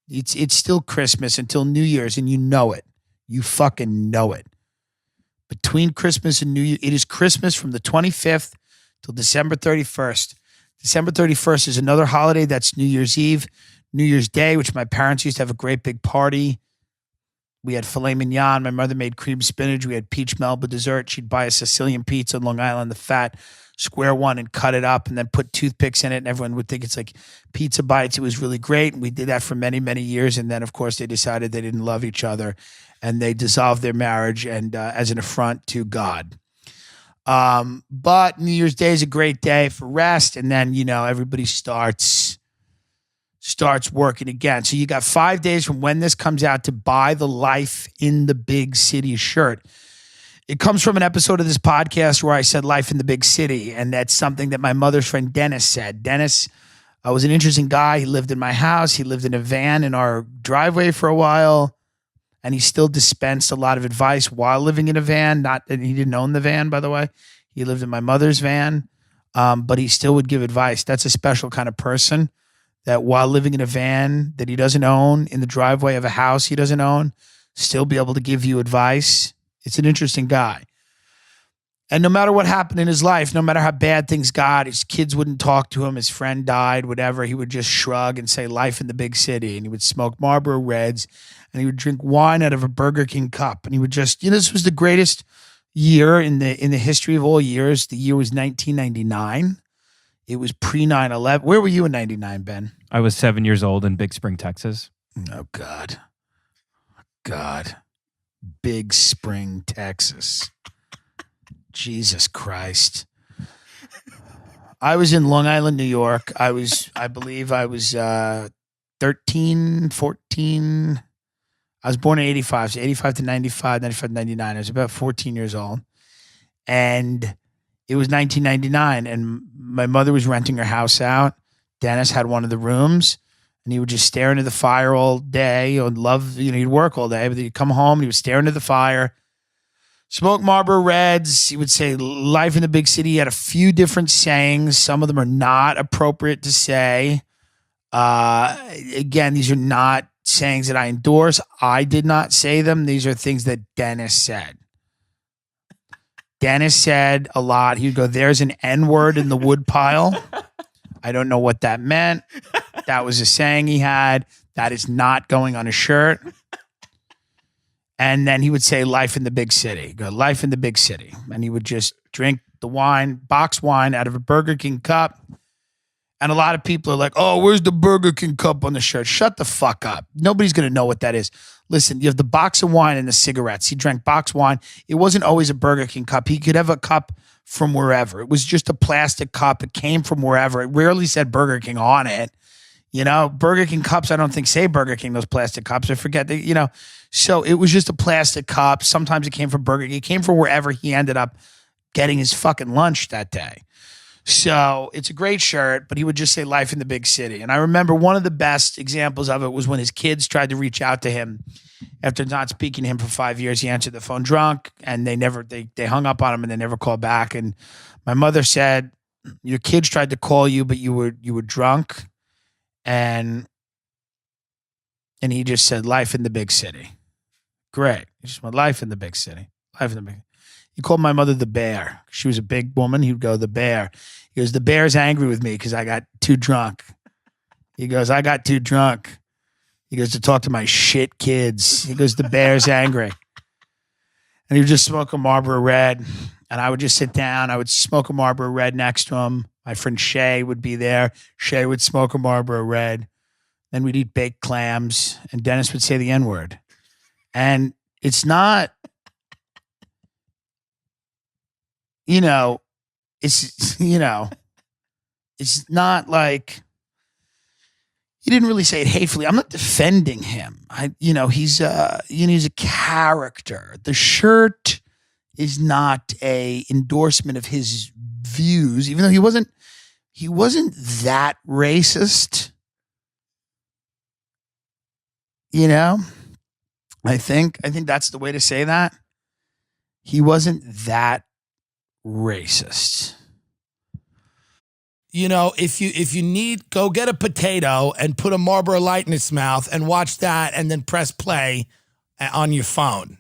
It's still Christmas until New Year's, and you know it. You fucking know it. Between Christmas and New Year, it is Christmas from the 25th till December 31st. December 31st is another holiday. That's New Year's Eve, New Year's Day, which my parents used to have a great big party. We had filet mignon. My mother made cream spinach. We had peach Melba dessert. She'd buy a Sicilian pizza in Long Island, the fat square one, and cut it up and then put toothpicks in it. And everyone would think it's like pizza bites. It was really great. And we did that for many, many years. And then, of course, they decided they didn't love each other and they dissolved their marriage and as an affront to God. But New Year's Day is a great day for rest. And then, everybody starts working again. So you got 5 days from when this comes out to buy the Life in the Big City shirt. It comes from an episode of this podcast where I said life in the big city. And that's something that my mother's friend Dennis said. Dennis was an interesting guy. He lived in my house. He lived in a van in our driveway for a while. And he still dispensed a lot of advice while living in a van. Not that he didn't own the van, by the way. He lived in my mother's van. But he still would give advice. That's a special kind of person that while living in a van that he doesn't own, in the driveway of a house he doesn't own, still be able to give you advice. It's an interesting guy. And no matter what happened in his life, no matter how bad things got, his kids wouldn't talk to him, his friend died, whatever, he would just shrug and say life in the big city. And he would smoke Marlboro Reds and he would drink wine out of a Burger King cup. And he would just, this was the greatest year in the history of all years. The year was 1999. It was pre 9/11. Where were you in 99, Ben? I was 7 years old in Big Spring, Texas. Oh, God. Big Spring, Texas. Jesus Christ. I was in Long Island, New York. I believe I was 13, 14. I was born in 85, so 85 to 95, 95 to 99. I was about 14 years old. And it was 1999, and my mother was renting her house out. Dennis had one of the rooms, and he would just stare into the fire all day. He'd work all day, but he'd come home and he would stare into the fire, smoke Marlboro Reds. He would say life in the big city. He had a few different sayings. Some of them are not appropriate to say. Again, these are not sayings that I endorse. I did not say them. These are things that Dennis said. Dennis said a lot. He would go, there's an N-word in the wood pile. I don't know what that meant. That was a saying he had. That is not going on a shirt. And then he would say life in the big city. Go, life in the big city. And he would just drink the wine, box wine out of a Burger King cup. And a lot of people are like, oh, where's the Burger King cup on the shirt? Shut the fuck up. Nobody's going to know what that is. Listen, you have the box of wine and the cigarettes. He drank box wine. It wasn't always a Burger King cup. He could have a cup from wherever. It was just a plastic cup. It came from wherever. It rarely said Burger King on it. Burger King cups, I don't think say Burger King, those plastic cups. I forget that, So it was just a plastic cup. Sometimes it came from Burger King. It came from wherever he ended up getting his fucking lunch that day. So it's a great shirt, but he would just say life in the big city. And I remember one of the best examples of it was when his kids tried to reach out to him after not speaking to him for 5 years. He answered the phone drunk and they hung up on him and they never called back. And my mother said, your kids tried to call you, but you were drunk. And he just said life in the big city. Great. He just went life in the big city. Life in the big. He called my mother the bear. She was a big woman. He would go, the bear. He goes, the bear's angry with me because I got too drunk. He goes, I got too drunk. He goes, to talk to my shit kids. He goes, the bear's angry. And he would just smoke a Marlboro Red. And I would just sit down. I would smoke a Marlboro Red next to him. My friend Shay would be there. Shay would smoke a Marlboro Red. Then we'd eat baked clams. And Dennis would say the N-word. And it's not... it's not like he didn't really say it hatefully. I'm not defending him. He's a character. The shirt is not a endorsement of his views, even though he wasn't that racist. I think that's the way to say that. He wasn't that racist. you know, if you need, go get a potato and put a Marlboro Light in its mouth and watch that, and then press play on your phone.